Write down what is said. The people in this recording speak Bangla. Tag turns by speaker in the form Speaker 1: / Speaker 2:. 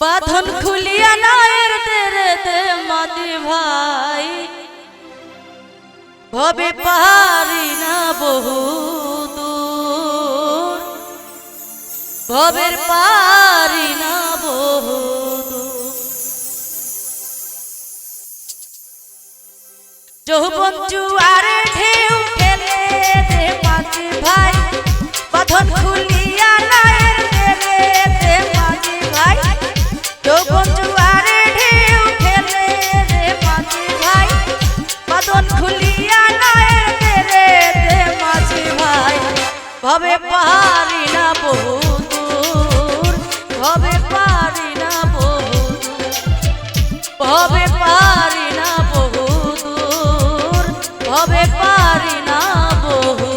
Speaker 1: বাঁধন খুলিয়া নায়ের তেরেতে মাঝি ভাই ভবে পারি না বহু দূর ভবের পারি না বহু দূর যৌবন জুয়ারে ঢেউ খেলে দে মাঝি ভাই বাঁধন খুলিয়া নায়ের তেরেতে মাঝি ভাই যৌবন জুয়ারে ঢেউ খেলে দে মাঝি ভাই বাঁধন খুলিয়া নায়ের তেরেতে মাঝি ভাই ভবে পারি না বহু দূর ভবে পারি না বহু দূর ভবে পারি না বহু দূর ভবে পারি না বহু